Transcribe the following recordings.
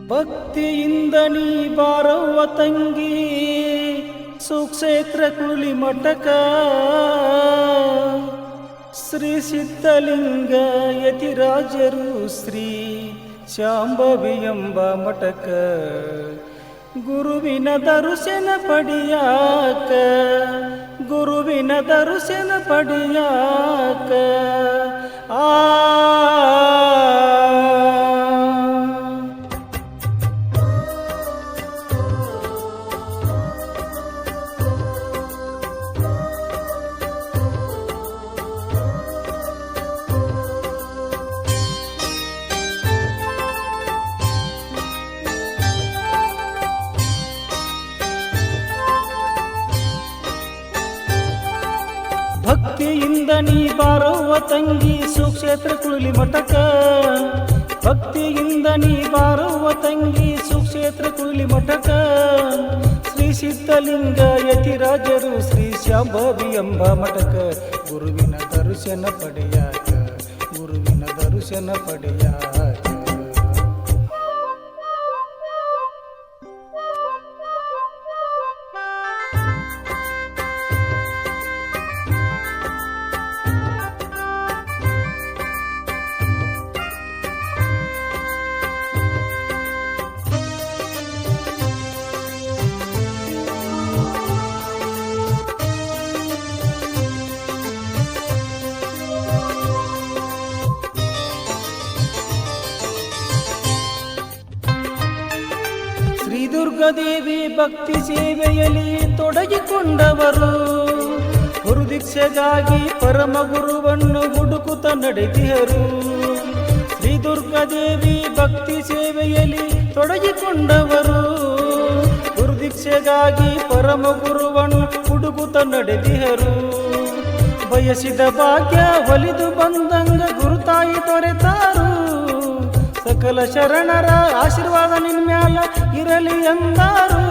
ಭಕ್ತಿಯಿಂದ ನೀ ಬಾರವ್ವ ತಂಗಿ ಸುಕ್ಷೇತ್ರ ಕುಳಿ ಮಠಕ ಶ್ರೀ ಸಿದ್ಧಲಿಂಗ ಯತಿರಾಜರು ಶ್ರೀ ಶಾಂಭವಿ ಎಂಬ ಮಠಕ ಗುರುವಿನ ದರ್ಶನ ಪಡಿಯಾಕ ಗುರುವಿನ ದರ್ಶನ ಪಡಿಯಾಕ ಭಕ್ತಿಯಿಂದ ನೀ ಬಾರವ್ವ ತಂಗಿ ಸುಕ್ಷೇತ್ರ ಕುಳಿ ಮಠಕ ಭಕ್ತಿಯಿಂದ ನೀ ಬಾರವ್ವ ತಂಗಿ ಸುಕ್ಷೇತ್ರ ಕುಳಿ ಮಠಕ ಶ್ರೀ ಸಿದ್ಧಲಿಂಗ ಯತಿರಾಜರು ಶ್ರೀ ಶಾಂಭವಿ ಎಂಬ ಮಠಕ ಗುರುವಿನ ದರ್ಶನ ಪಡೆಯಾಕ ಗುರುವಿನ ದರ್ಶನ ಪಡೆಯಾಕ ಶ್ರೀ ದುರ್ಗಾದೇವಿ ಭಕ್ತಿ ಸೇವೆಯಲ್ಲಿ ತೊಡಗಿಕೊಂಡವರು ಗುರುದೀಕ್ಷೆಗಾಗಿ ಪರಮ ಗುರುವನ್ನು ಹುಡುಕುತ್ತ ನಡೆದಿಹರು ಶ್ರೀ ದುರ್ಗಾದೇವಿ ಭಕ್ತಿ ಸೇವೆಯಲ್ಲಿ ತೊಡಗಿಕೊಂಡವರು ಗುರುದೀಕ್ಷೆಗಾಗಿ ಪರಮ ಗುರುವನ್ನು ಹುಡುಕುತ್ತ ನಡೆದಿಹರು ಬಯಸಿದ ಭಾಗ್ಯ ಒಲಿದು ಬಂದಂಗ ಗುರುತಾಯಿ ದೊರೆತಾರು ಸಕಲ ಶರಣರ ಆಶೀರ್ವಾದ ನಿನ್ಮ್ಯಾಲ ಇರಲಿ ಎಂದಾರು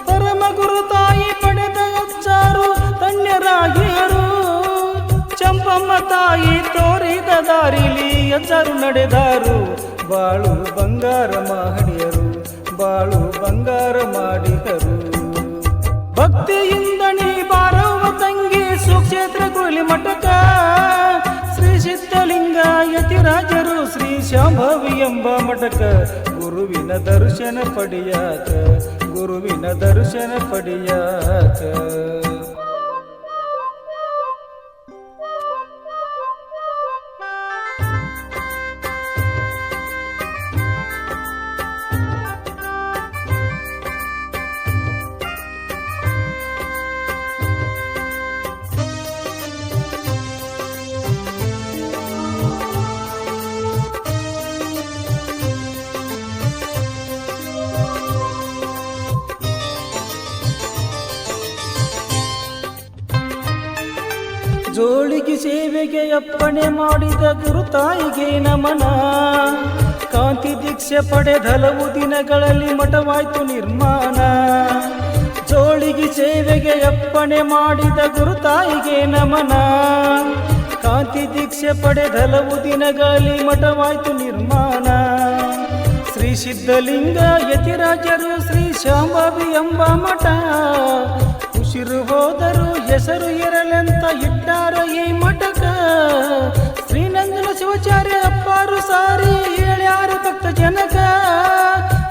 ಪರಮ ಗುರು ತಾಯಿ ಪಡೆದ ಹೆಚ್ಚಾರು ಧನ್ಯರಾಗಿಯರು ಚಂಪಮ್ಮ ತಾಯಿ ತೋರಿದ ದಾರಿಲಿ ಹೆಚ್ಚಾರು ನಡೆದಾರು ಬಾಳು ಬಂಗಾರ ಮಾಡಿಯರು ಬಾಳು ಬಂಗಾರ ಮಾಡಿದರು ಭಕ್ತಿಯಿಂದ ನೀ ಬಾರವ್ವ ತಂಗಿ ಸುಕ್ಷೇತ್ರ ಕುಳಿ ಮಠಕ ಶ್ರೀ ಸಿದ್ಧಲಿಂಗ ಯತಿರಾಜರು ಶ್ರೀ ಶಾಂಭವಿ ಎಂಬ ಮಠಕ ಗುರುವಿನ ದರ್ಶನ ಪಡೆಯಾಕ ಗುರುವಿನ ದರ್ಶನ ಪಡೆಯಾಕ ಜೋಳಿಗೆ ಸೇವೆಗೆ ಅಪ್ಪಣೆ ಮಾಡಿದ ಗುರುತಾಯಿಗೆ ನಮನ ಕಾಂತಿ ದೀಕ್ಷೆ ಪಡೆದ ಹಲವು ದಿನಗಳಲ್ಲಿ ಮಠವಾಯ್ತು ನಿರ್ಮಾಣ ಜೋಳಿಗೆ ಸೇವೆಗೆ ಅಪ್ಪಣೆ ಮಾಡಿದ ಗುರುತಾಯಿಗೆ ನಮನ ಕಾಂತಿ ದೀಕ್ಷೆ ಪಡೆದ ಹಲವು ದಿನಗಳಲ್ಲಿ ಮಠವಾಯ್ತು ನಿರ್ಮಾಣ ಶ್ರೀ ಸಿದ್ಧಲಿಂಗ ಯತಿರಾಜರು ಶ್ರೀ ಶಾಂಭವಿ ಎಂಬ ಮಠ ಉಸಿರು ಹೋದರು ಹೆಸರು ಇರಲೆಂತ ಇಟ್ಟಾರ ಈ ಮಠಕ ಶ್ರೀನಂದನ ಶಿವಾಚಾರ್ಯ ಅಪ್ಪಾರು ಸಾರಿ ಹೇಳ್ಯಾರ ಭಕ್ತ ಜನಕ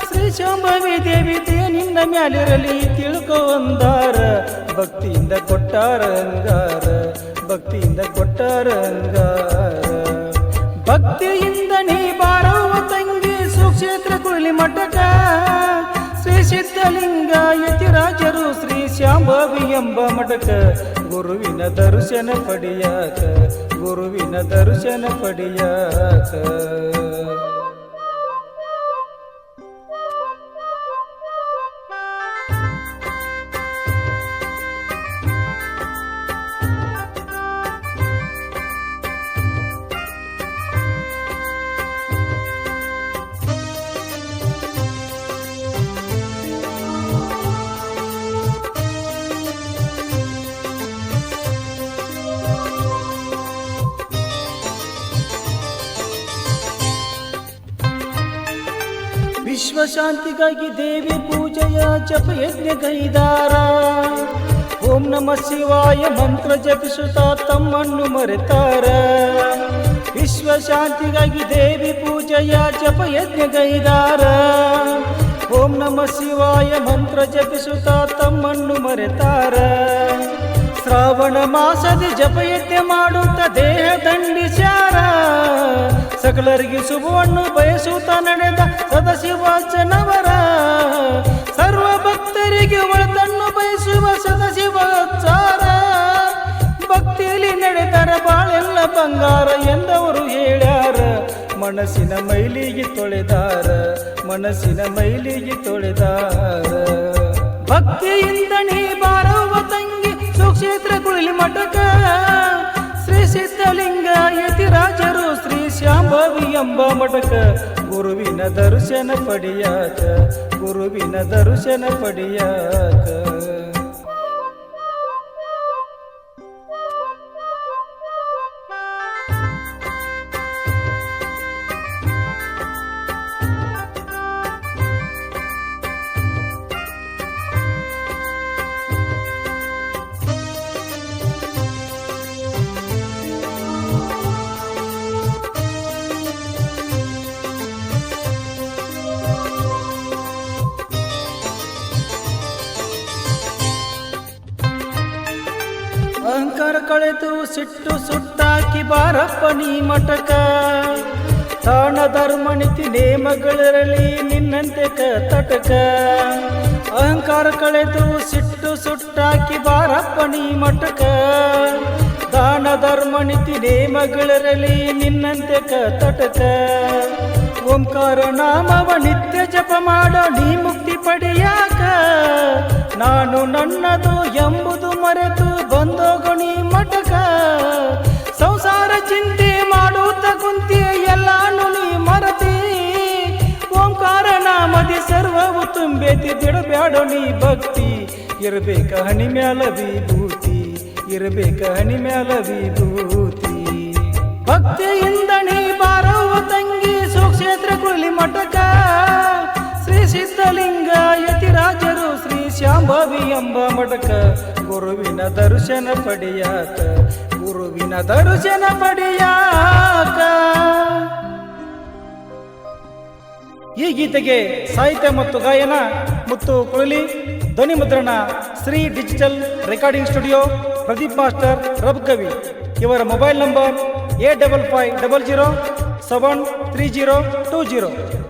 ಶ್ರೀ ಶಾಂಭವಿ ದೇವಿ ನಿನ್ನ ಮ್ಯಾಲಿರಲಿ ತಿಳ್ಕೊ ಅಂದಾರ ಭಕ್ತಿಯಿಂದ ಕೊಟ್ಟಾರ ಅಂಗಾರ ಭಕ್ತಿಯಿಂದ ಕೊಟ್ಟಾರ ಅಂಗಾರ ಭಕ್ತಿಯಿಂದ ನೀ ಬಾರವ್ವ ತಂಗಿ ಸುಕ್ಷೇತ್ರ ಕುಳಿ ಮಠಕ ಶ್ರೀ ಸಿದ್ಧಲಿಂಗ ಯತಿರಾಜರು ಶ್ರೀ ಶಾಂಭವಿ ಎಂಬ ಮಠಕ ಗುರುವಿನ ದರ್ಶನ ಪಡೆಯಾಕ ಗುರುವಿನ ದರ್ಶನ ಪಡೆಯಾಕ ವಿಶ್ವಶಾಂತಿಗಾಗಿ ದೇವಿ ಪೂಜೆಯ ಜಪ ಯಜ್ಞಗೈದಾರ. ಓಂ ನಮಃ ಶಿವಾಯ ಮಂತ್ರ ಜಪಿಸುತ್ತಾ ತಮ್ಮನ್ನು ಮರೆತಾರ. ವಿಶ್ವಶಾಂತಿಗಾಗಿ ದೇವಿ ಪೂಜೆಯ ಜಪ ಯಜ್ಞಗೈದಾರ. ಓಂ ನಮಃ ಶಿವಾಯ ಮಂತ್ರ ಜಪಿಸುತ್ತಾ ತಮ್ಮನ್ನು ಮರೆತಾರ. ಶ್ರಾವಣ ಮಾಸದ ಜಪಯಜ್ಞ ಮಾಡುತ್ತ ದೇಹ ದಂಡಿಸ್ಯಾರ. ಸಕಲರಿಗೆ ಶುಭವನ್ನು ಬಯಸುತ್ತ ನಡೆದ ಸದಾಶಿವಚನವರ. ಸರ್ವ ಭಕ್ತರಿಗೆ ಒಳತನ್ನು ಬಯಸುವ ಸದಾಶಿವಚಾರ. ಭಕ್ತಿಯಲ್ಲಿ ನಡೆದರ ಬಾಳೆಲ್ಲ ಬಂಗಾರ ಎಂದವರು ಹೇಳ್ಯಾರ. ಮನಸ್ಸಿನ ಮೈಲಿಗೆ ತೊಳೆದಾರ, ಮನಸ್ಸಿನ ಮೈಲಿಗೆ ತೊಳೆದಾರ. ಭಕ್ತಿಯಿಂದ ನೀ ಬಾರವ್ವ ತಂಗಿ ಸುಕ್ಷೇತ್ರ ಕುಳಿಲಿ ಮಠಕ. ಶ್ರೀ ಸಿದ್ಧಲಿಂಗ ಯತಿರಾಜರು ಶ್ರೀ ಶಾಂಭವಿ ಎಂಬ ಮಠಕ. ಗುರುವಿನ ದರ್ಶನ ಪಡೆಯಾಕ, ಗುರುವಿನ ದರ್ಶನ ಪಡೆಯಾಕ. ಅಹಂಕಾರ ಕಳೆದು ಸಿಟ್ಟು ಸುಟ್ಟಾಕಿ ಬಾರಪ್ಪ ನೀ ಮಠಕ. ತಾಣ ಧರ್ಮ ನೀತಿ ನೇಮಗಳಿರಲಿ ನಿನ್ನಂತೆ ಕತಟಕ. ಅಹಂಕಾರ ಕಳೆದು ಸಿಟ್ಟು ಸುಟ್ಟಾಕಿ ಬಾರಪ್ಪ ನೀ ಮಠಕ. ದಾನ ಧರ್ಮ ನೀತಿ ನೇಮಗಳಿರಲಿ ನಿನ್ನಂತೆ ಕತಟಕ. ಓಂಕಾರ ನಾಮವ ನಿತ್ಯ ಜಪ ಮಾಡೋ ನೀ ಮುಕ್ತಿ ಪಡೆಯಾಕ. ನಾನು ನನ್ನದು ಎಂಬುದು ಮರೆತು ಬಂದೋಗು ನೀ ಮಠಕ. ಸಂಸಾರ ಚಿಂತೆ ಮಾಡುತ್ತ ಕುಂತಿ ಎಲ್ಲಾನು ನೀ ಮರತಿ. ಓಂಕಾರ ನಾಮದಿ ಸರ್ವವು ತುಂಬೆತಿ ಬಿಡಬ್ಯಾಡೋ ನೀ ಭಕ್ತಿ. ಇರಬೇಕ ಹನಿ ಮ್ಯಾಲ ವಿಭೂತಿ, ಇರಬೇಕ ಹನಿ ಮ್ಯಾಲ ವಿಭೂತಿ. ಭಕ್ತಿಯಿಂದ ನೀ ಬಾರವ್ವ ತಂಗಿ ಸುಕ್ಷೇತ್ರ ಕುಳಿ ಮಠಕ. ಶ್ರೀ ಸಿದ್ಧಲಿಂಗ ಯತಿರಾಜರು ಶ್ರೀ ಶಾಂಭವಿ ಎಂಬ ಮಠಕ. ಗುರುವಿನ ದರ್ಶನ ಪಡೆಯಾಕ, ಗುರುವಿನ ದರ್ಶನ ಪಡೆಯಾಕ. ಈ ಗೀತೆಗೆ ಸಾಹಿತ್ಯ ಮತ್ತು ಗಾಯನ ಮುತ್ತು ಕುಳಲಿ. ಧ್ವನಿ ಮುದ್ರಣ Shri digital recording studio, Pradeep master Rabakavi. ಇವರ ಮೊಬೈಲ್ ನಂಬರ್ 8550730720.